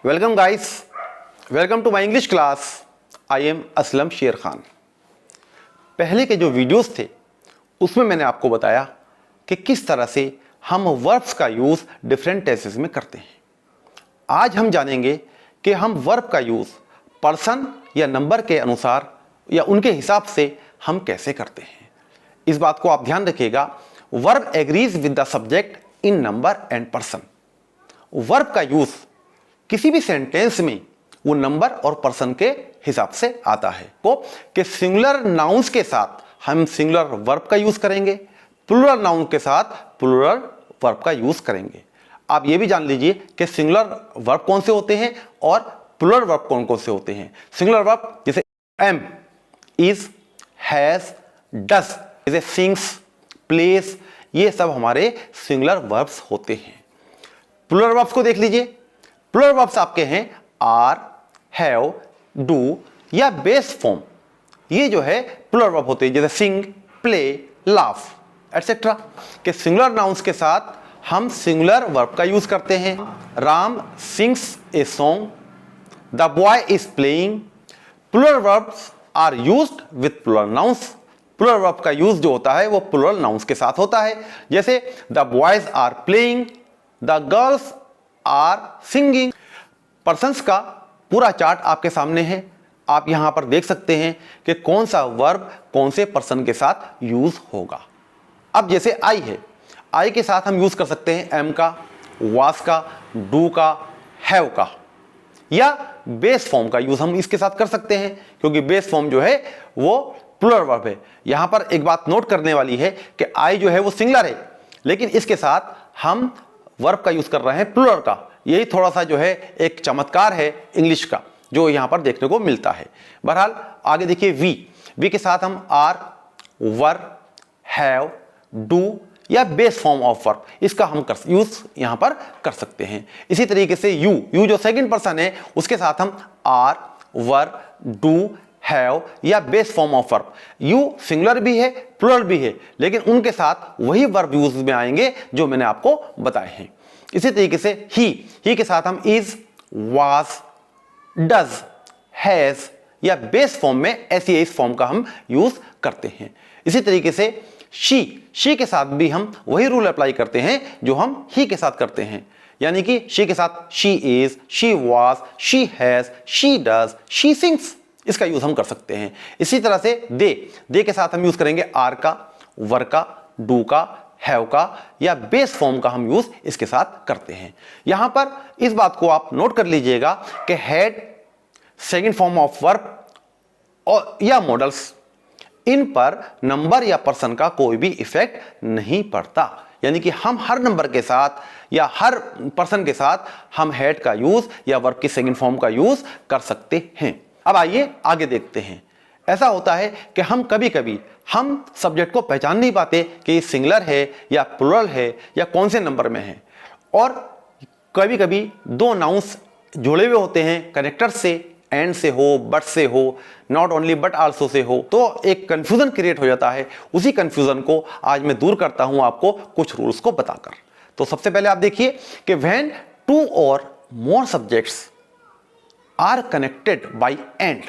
Welcome guys, welcome to my English class. I am Aslam Sher Khan. पहले के जो वीडियोस थे उसमें मैंने आपको बताया कि किस तरह से हम वर्ब्स का यूज़ डिफरेंट टेंसेस में करते हैं। आज हम जानेंगे कि हम वर्ब का यूज़ पर्सन या नंबर के अनुसार या उनके हिसाब से हम कैसे करते हैं। इस बात को आप ध्यान रखिएगा, verb agrees with the subject in number and person. Verb का यूज़ किसी भी सेंटेंस में वो नंबर और पर्सन के हिसाब से आता है कि सिंगुलर नाउन्स के साथ हम सिंगुलर वर्ब का यूज करेंगे, प्लूरल नाउन के साथ प्लूरल वर्ब का यूज करेंगे। आप ये भी जान लीजिए कि सिंगुलर वर्ब कौन से होते हैं और प्लूरल वर्ब कौन कौन से होते हैं। सिंगुलर वर्ब जैसे एम, इज, हैज, डज, जैसे सिंग्स, प्लेस, ये सब हमारे सिंगुलर वर्ब्स होते हैं। प्लूरल वर्ब्स को देख लीजिए। प्लूरल वर्ब्स आपके हैं आर, हैव, डू या बेस फॉर्म। ये जो है प्लूरल वर्ब होते हैं, जैसे सिंग, प्ले, लाफ एटसेट्रा। के सिंगुलर नाउन्स के साथ हम सिंगुलर वर्ब का यूज करते हैं। Ram sings a song, the boy is playing. Plural verbs are used with plural nouns. Plural verb का यूज जो होता है वो प्लूरल नाउन्स के साथ होता है, जैसे the boys are playing, the girls are singing. Persons का पूरा चार्ट आपके सामने है। आप यहां पर देख सकते हैं कि कौन सा वर्ब कौन से पर्सन के साथ यूज होगा। अब जैसे आई है, आई के साथ हम यूज कर सकते हैं एम का, वाज का, डू का, हैव का, या बेस फॉर्म का यूज हम इसके साथ कर सकते हैं, क्योंकि बेस फॉर्म जो है वो प्लूरल वर्ब है। यहां पर एक बात नोट करने वाली है कि आई जो है वो सिंगुलर है, लेकिन इसके साथ हम वर्ब का यूज कर रहे हैं प्लूरल का। यही थोड़ा सा जो है एक चमत्कार है इंग्लिश का जो यहां पर देखने को मिलता है। बहरहाल आगे देखिए वी के साथ हम आर, वर, हैव, डू या बेस फॉर्म ऑफ वर्ब इसका हम यूज यहां पर कर सकते हैं। इसी तरीके से यू जो सेकंड पर्सन है उसके साथ हम आर, वर, डू, हैव या base form of verb. You singular भी है, प्लूरल भी है, लेकिन उनके साथ वही वर्ब यूज में आएंगे जो मैंने आपको बताए हैं। इसी तरीके से ही के साथ हम इज, वाज, डज, हैज या बेस फॉर्म में ऐसी इस फॉर्म का हम यूज करते हैं। इसी तरीके से शी के साथ भी हम वही रूल अप्लाई करते हैं जो हम ही के साथ करते हैं, यानी कि शी के साथ she is, she was, she has, she does, she sings, इसका यूज हम कर सकते हैं। इसी तरह से दे के साथ हम यूज करेंगे आर का, वर का, डू का, हैव का या बेस फॉर्म का हम यूज इसके साथ करते हैं। यहां पर इस बात को आप नोट कर लीजिएगा कि had, second form of verb और या मॉडल्स, इन पर नंबर या पर्सन का कोई भी इफेक्ट नहीं पड़ता, यानी कि हम हर नंबर के साथ या हर पर्सन के साथ हम हैड का यूज या वर्ब की सेकंड फॉर्म का यूज कर सकते हैं। अब आइए आगे देखते हैं। ऐसा होता है कि हम कभी कभी हम सब्जेक्ट को पहचान नहीं पाते कि ये सिंगुलर है या प्लूरल है या कौन से नंबर में है, और कभी कभी दो नाउन्स जुड़े हुए होते हैं कनेक्टर से, एंड से हो, बट से हो, not only but also say हो, तो एक कंफ्यूजन क्रिएट हो जाता है। उसी कंफ्यूजन को आज मैं दूर करता हूं आपको कुछ रूल्स को बताकर। तो सबसे पहले आप देखिए कि व्हेन टू और more subjects are connected by and,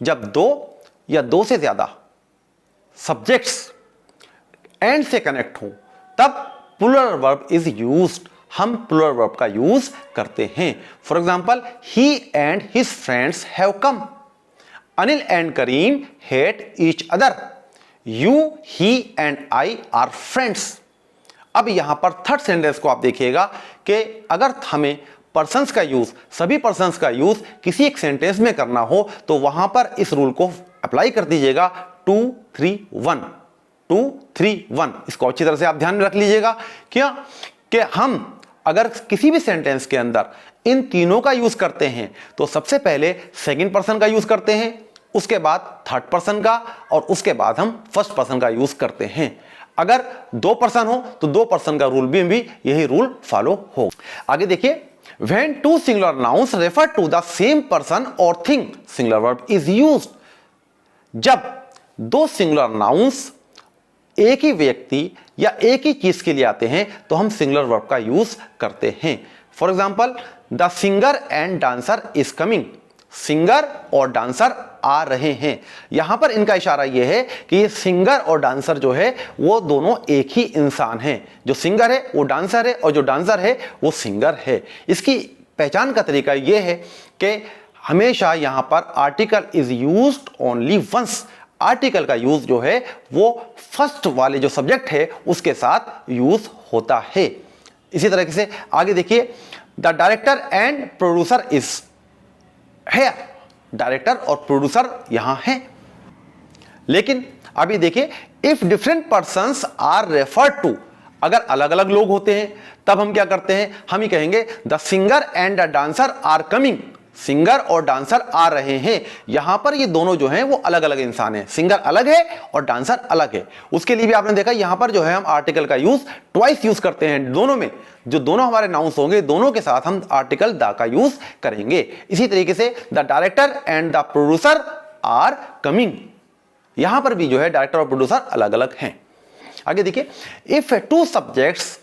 जब दो या दो से ज्यादा सब्जेक्ट्स एंड से कनेक्ट हो तब प्लूरल वर्ब इज यूज्ड, हम प्लूरल वर्ब का यूज करते हैं। For example, he and his friends have come, Anil and Karim hate each other, you, he and I are friends. अब यहां पर थर्ड सेंटेंस को आप देखिएगा कि अगर हमें पर्सन्स का यूज, सभी पर्सन्स का यूज किसी एक सेंटेंस में करना हो तो वहां पर इस रूल को अप्लाई कर दीजिएगा 2 3 1 2 3 1। इसको अच्छी तरह से आप ध्यान में रख लीजिएगा। क्या कि हम अगर किसी भी सेंटेंस के अंदर इन तीनों का यूज करते हैं तो सबसे पहले सेकंड पर्सन का यूज करते हैं, उसके बाद थर्ड पर्सन का, और उसके बाद हम फर्स्ट पर्सन का यूज करते हैं। अगर दो पर्सन हो तो दो पर्सन का रूल भी यही रूल फॉलो हो। आगे देखिए, when two singular nouns refer to the same person or thing, singular verb is used। जब दो सिंगुलर नाउन्स एक ही व्यक्ति या एक ही चीज के लिए आते हैं तो हम सिंगुलर वर्ब का यूज करते हैं। For example the singer and dancer is coming, singer और डांसर आ रहे हैं। यहां पर इनका इशारा यह है कि ये सिंगर और डांसर जो है वो दोनों एक ही इंसान हैं। जो सिंगर है वो डांसर है और जो डांसर है वो सिंगर है। इसकी पहचान का तरीका यह है कि हमेशा यहां पर article is used only once. Article का यूज जो है वो फर्स्ट वाले जो सब्जेक्ट है उसके साथ यूज होता है। इसी तरीके से आगे देखिए, the director and producer is है, डायरेक्टर और प्रोड्यूसर यहां है। लेकिन अभी देखिए, if different persons are referred to, अगर अलग अलग लोग होते हैं तब हम क्या करते हैं, हम ही कहेंगे the singer and the dancer are coming, singer और डांसर आ रहे हैं। यहां पर ये दोनों जो हैं वो अलग अलग इंसान हैं, सिंगर अलग है और डांसर अलग है। उसके लिए भी आपने देखा यहां पर जो है हम आर्टिकल का यूज ट्वाइस यूज करते हैं। दोनों में जो दोनों हमारे नाउन्स होंगे दोनों के साथ हम आर्टिकल द का यूज करेंगे। इसी तरीके से the director and the producer are coming, यहां पर भी जो है डायरेक्टर और प्रोड्यूसर अलग अलग हैं। आगे देखिए, if two subjects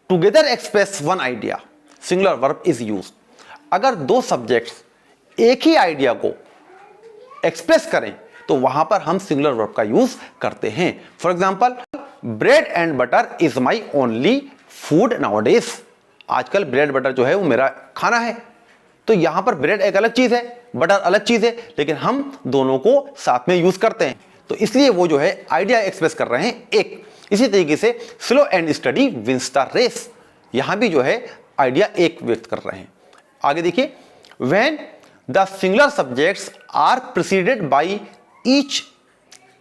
together express one idea, singular verb is used. अगर दो सब्जेक्ट्स एक ही आइडिया को एक्सप्रेस करें तो वहां पर हम सिंगुलर वर्ब का यूज करते हैं। For example, bread and butter is my only food nowadays, आजकल ब्रेड बटर जो है वो मेरा खाना है। तो यहां पर ब्रेड एक अलग चीज है, बटर अलग चीज है, लेकिन हम दोनों को साथ में यूज करते हैं, तो इसलिए वो जो है आइडिया एक्सप्रेस कर रहे हैं एक। इसी तरीके से slow and steady wins the race, यहां भी जो है आइडिया एक व्यक्त कर रहे हैं। आगे देखिए, when the singular subjects are preceded by each,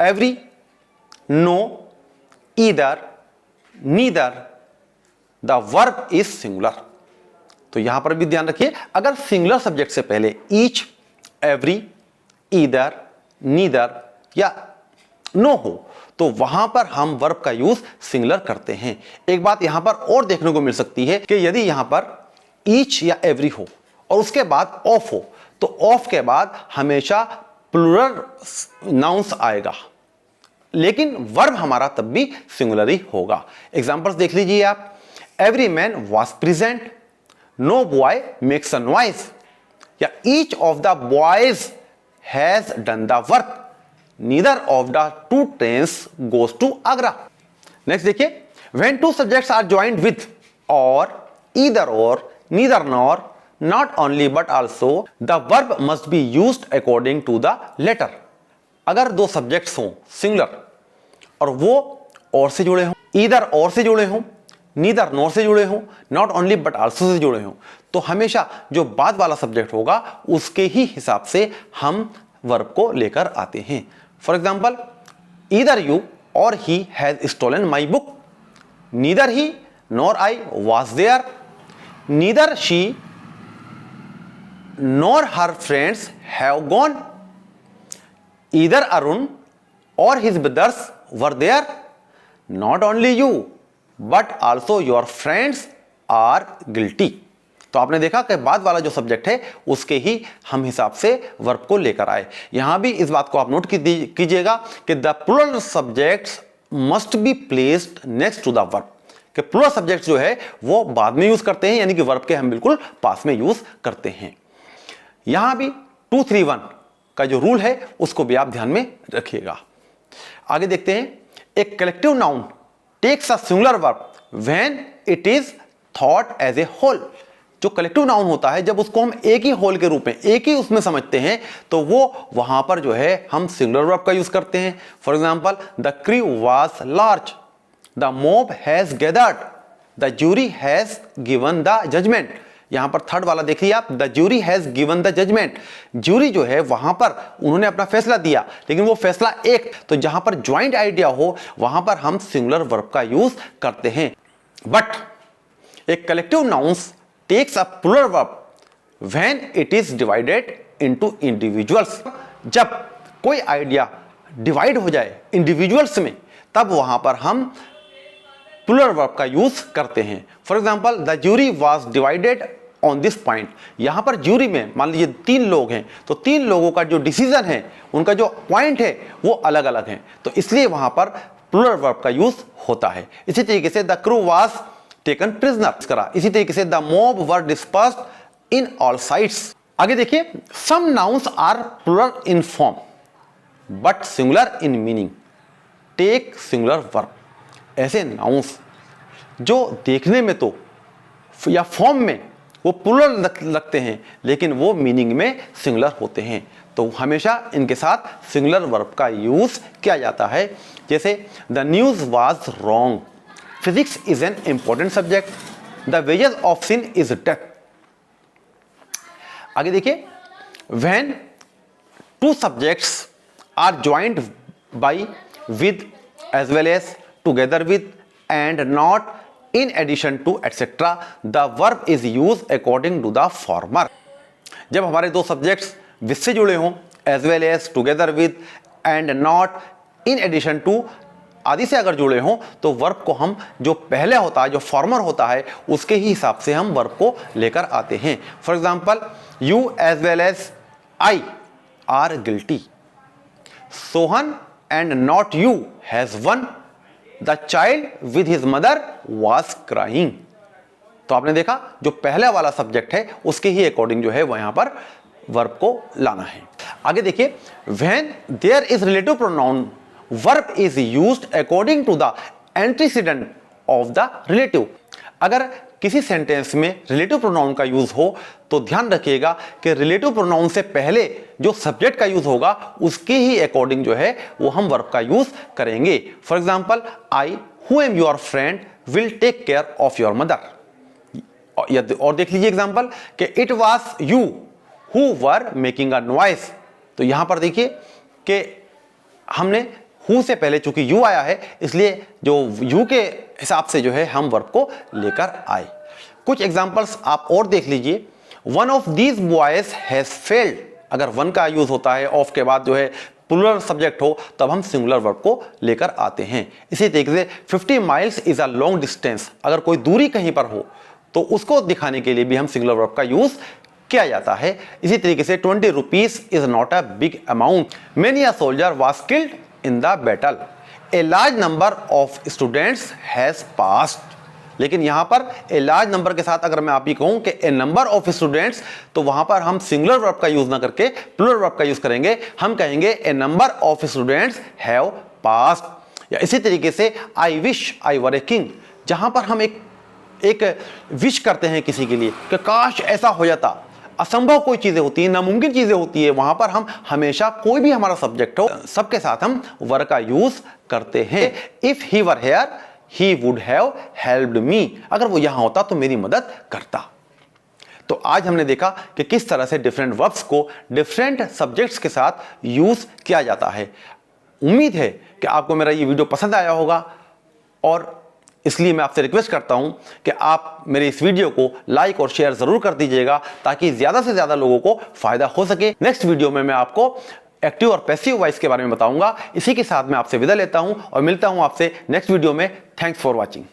every, no, either, neither, the verb is singular. तो यहां पर भी ध्यान रखिए, अगर सिंगुलर सब्जेक्ट से पहले ईच, एवरी, ईदर, नीदर या नो हो तो वहां पर हम वर्ब का यूज सिंगुलर करते हैं। एक बात यहां पर और देखने को मिल सकती है कि यदि यहां पर ईच या एवरी हो और उसके बाद ऑफ हो तो ऑफ के बाद हमेशा प्लूरल नाउंस आएगा, लेकिन वर्ब हमारा तब भी सिंगुलर ही होगा। एग्जांपल्स देख लीजिए आप, every man was present, no boy makes a noise, या each of the boys has done the work, neither of the two trains goes to Agra. Next देखिए, when two subjects are joined with or, either or, neither nor, not only but also, the verb must be used according to the letter। अगर दो subjects हों singular और वो और से जुड़े हों, ईदर और से जुड़े हों, नीदर नॉर से जुड़े हों, not only but also say जुड़े हों, तो हमेशा जो बाद वाला सब्जेक्ट होगा उसके ही हिसाब से हम वर्ब को लेकर आते हैं। फॉर एग्जाम्पल, ईदर यू और he has stolen my book, neither he nor I was there, neither she nor her friends have gone, either Arun or his brothers were there, not only you but also your friends are guilty। तो आपने देखा कि बाद वाला जो subject है उसके ही हम हिसाब से वर्ब को लेकर आए। यहां भी इस बात को आप नोट कीजिएगा कि the plural subjects must be placed next to the verb, कि प्लूरल सब्जेक्ट जो है वो बाद में यूज करते हैं, यानी कि वर्ब के हम बिल्कुल पास में यूज करते हैं। यहां भी 2-3-1 का जो रूल है उसको भी आप ध्यान में रखिएगा। आगे देखते हैं, एक collective noun takes a singular verb when it is thought as a whole. जो कलेक्टिव नाउन होता है जब उसको हम एक ही होल के रूप में, एक ही उसमें समझते हैं, तो वो वहां पर जो है हम सिंगुलर वर्ब का यूज करते हैं। For example, the crew was large, The mob has gathered, the jury has given the judgment। यहां पर थर्ड वाला देखिए आप, the jury has given the judgment। Jury जो है वहां पर उन्होंने अपना फैसला दिया, लेकिन वो फैसला एक, तो जहां पर ज्वाइंट आइडिया हो वहां पर हम सिंगुलर वर्ब का यूज करते हैं। बट एक collective nouns takes a plural verb when it is divided into individuals. जब कोई आइडिया डिवाइड हो जाए इंडिविजुअल्स में तब वहां पर हम प्लूरल वर्ब का यूज करते हैं। For example, the jury was divided on this point. यहां पर ज्यूरी में मान लीजिए 3 लोग हैं, तो 3 लोगों का जो डिसीजन है, उनका जो पॉइंट है वो अलग अलग है, तो इसलिए वहां पर प्लूरल वर्ब का यूज होता है। इसी तरीके से the crew was taken prisoner करा। इसी तरीके से the mob were dispersed in all sides. आगे देखिए, some nouns are plural in form but singular in meaning, take singular verb. ऐसे नाउन्स जो देखने में तो या फॉर्म में वो प्लुरल लगते हैं लेकिन वो मीनिंग में सिंगुलर होते हैं, तो हमेशा इनके साथ सिंगुलर वर्ब का यूज किया जाता है। जैसे the news was wrong, physics is an important subject, the wages of sin is death. आगे देखिए, when two subjects are joined by, with, as well as, together with, and not, in addition to etc, the verb is used according to the former। जब हमारे दो subjects with से जुड़े हों, as well as, together with, and not, in addition to आदि से अगर जुड़े हों, तो वर्ब को हम जो पहले होता है, जो फॉर्मर होता है, उसके ही हिसाब से हम वर्ब को लेकर आते हैं। For example, you as well as I are guilty, Sohan and not you has won, the child with his mother was crying. तो आपने देखा, जो पहले वाला सब्जेक्ट है उसके ही अकॉर्डिंग जो है वह यहां पर वर्ब को लाना है। आगे देखिए, when there is relative pronoun, verb is used according to the antecedent of the relative. अगर किसी सेंटेंस में रिलेटिव प्रोनाउन का यूज हो तो ध्यान रखिएगा कि रिलेटिव प्रोनाउन से पहले जो सब्जेक्ट का यूज होगा उसके ही अकॉर्डिंग जो है वो हम वर्ब का यूज करेंगे। For example, I who am your friend will take care of your mother. और देख लीजिए एग्जांपल कि it was you who were making a noise. तो यहां पर देखिए कि हमने हु से पहले चूंकि यू आया है इसलिए जो यू के हिसाब से जो है हम वर्ब को लेकर आए। कुछ एग्जांपल्स आप और देख लीजिए, one of these boys has failed. अगर वन का यूज होता है, ऑफ के बाद जो है प्लुरल सब्जेक्ट हो, तब हम सिंगुलर वर्ब को लेकर आते हैं। इसी तरीके से 50 miles is a long distance, अगर कोई दूरी कहीं पर हो तो उसको दिखाने के लिए भी हम सिंगुलर वर्ब का यूज किया जाता है। इसी तरीके से 20 rupees is not a big amount, many a soldier was killed in the battle, a large number of students has passed. लेकिन यहां पर ए लार्ज नंबर के साथ अगर मैं आप ये कहूं कि ए नंबर ऑफ स्टूडेंट्स, तो वहां पर हम सिंगुलर वर्ब का यूज ना करके प्लुरल वर्ब का यूज करेंगे। हम कहेंगे a number of students have passed. या इसी तरीके से I wish I were a king, जहां पर हम एक विश करते हैं किसी के लिए कि काश ऐसा हो जाता, असंभव कोई चीजें होती है, नामुमकिन चीजें होती है, वहां पर हम हमेशा कोई भी हमारा सब्जेक्ट हो सबके साथ हम वर्ब का यूज करते हैं। If he were here he would have helped me, अगर वो यहां होता तो मेरी मदद करता। तो आज हमने देखा कि किस तरह से डिफरेंट वर्ब्स को डिफरेंट सब्जेक्ट्स के साथ यूज किया जाता है। उम्मीद है कि आपको मेरा ये वीडियो पसंद आया होगा और इसलिए मैं आपसे रिक्वेस्ट करता हूं कि आप मेरे इस वीडियो को लाइक और शेयर जरूर कर दीजिएगा ताकि ज्यादा से ज्यादा लोगों को फायदा हो सके। नेक्स्ट वीडियो में मैं आपको एक्टिव और पैसिव वॉइस के बारे में बताऊंगा। इसी के साथ मैं आपसे विदा लेता हूं और मिलता हूं आपसे नेक्स्ट वीडियो में। Thanks for watching.